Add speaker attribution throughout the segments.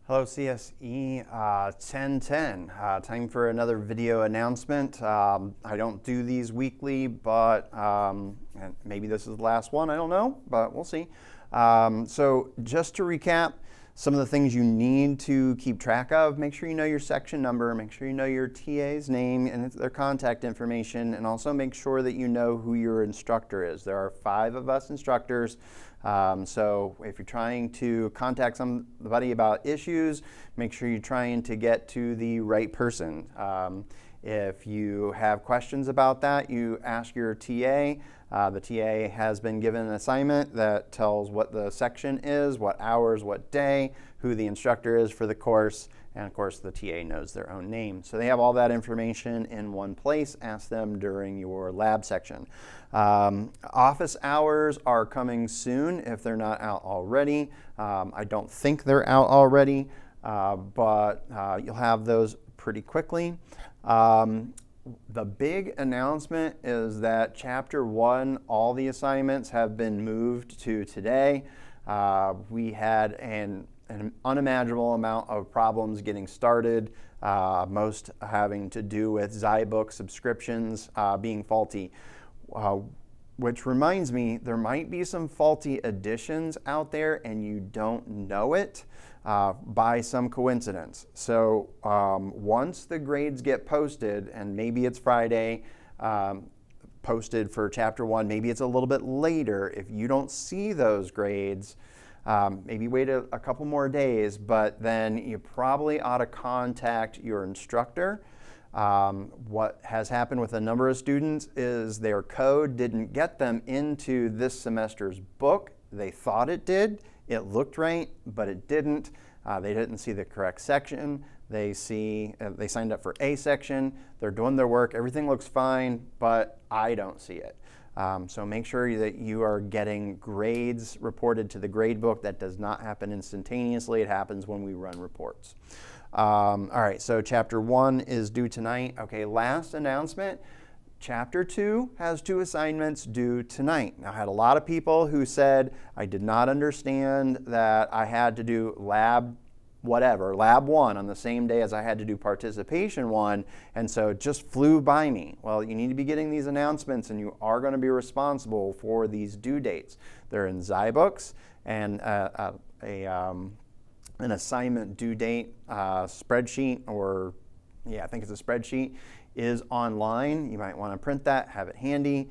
Speaker 1: Hello CSE 1010. Time for another video announcement. I don't do these weekly, but and maybe this is the last one, I don't know, but we'll see. So just to recap, some of the things you need to keep track of: make sure you know your section number, make sure you know your TA's name and their contact information, and also make sure that you know who your instructor is. There are 5 of us instructors, so if you're trying to contact somebody about issues, make sure you're trying to get to the right person. If you have questions about that, you ask your TA. The TA has been given an assignment that tells what the section is, what hours, what day, who the instructor is for the course, and of course the TA knows their own name. So they have all that information in one place. Ask them during your lab section. Office hours are coming soon if they're not out already. I don't think they're out already, but you'll have those pretty quickly. The big announcement is that Chapter 1, all the assignments have been moved to today. We had an unimaginable amount of problems getting started, most having to do with Zybook subscriptions being faulty. Which reminds me, there might be some faulty editions out there and you don't know it by some coincidence. So once the grades get posted, and maybe it's Friday, posted for Chapter 1, maybe it's a little bit later. If you don't see those grades, maybe wait a couple more days, but then you probably ought to contact your instructor. What has happened with a number of students is their code didn't get them into this semester's book. They thought it did. It looked right, but it didn't. They didn't see the correct section. They signed up for A section. They're doing their work. Everything looks fine, but I don't see it. So make sure that you are getting grades reported to the grade book. That does not happen instantaneously. It happens when we run reports. All right, so Chapter 1 is due tonight. Okay, last announcement. Chapter 2 has 2 assignments due tonight. Now, I had a lot of people who said, I did not understand that I had to do lab 1 on the same day as I had to do participation 1, and so it just flew by me. Well, you need to be getting these announcements, and you are going to be responsible for these due dates. They're in Zybooks, and an assignment due date spreadsheet, or I think it's a spreadsheet, is online. You might want to print that, have it handy.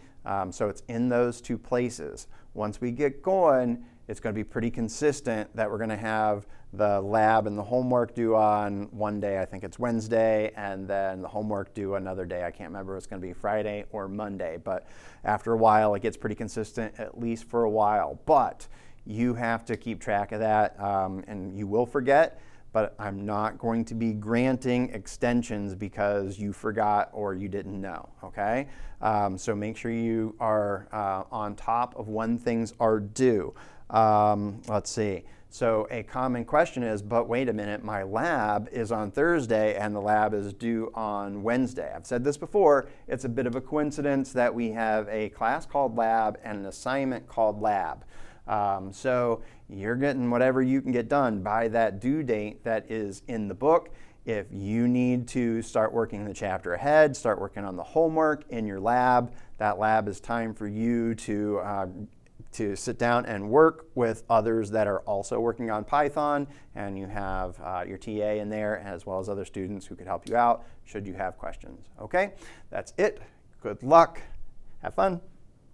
Speaker 1: So it's in those 2 places. Once we get going, it's going to be pretty consistent that we're going to have the lab and the homework due on one day. I think it's Wednesday, and then the homework due another day. I can't remember if it's going to be Friday or Monday, but after a while it gets pretty consistent, at least for a while. But you have to keep track of that, and you will forget, but I'm not going to be granting extensions because you forgot or you didn't know, okay? So make sure you are on top of when things are due. Let's see. So a common question is, but wait a minute, my lab is on Thursday and the lab is due on Wednesday. I've said this before, it's a bit of a coincidence that we have a class called lab and an assignment called lab. So you're getting whatever you can get done by that due date that is in the book. If you need to start working the chapter ahead, start working on the homework in your lab, that lab is time for you to sit down and work with others that are also working on Python, and you have your TA in there as well as other students who could help you out should you have questions. Okay, that's it. Good luck. Have fun.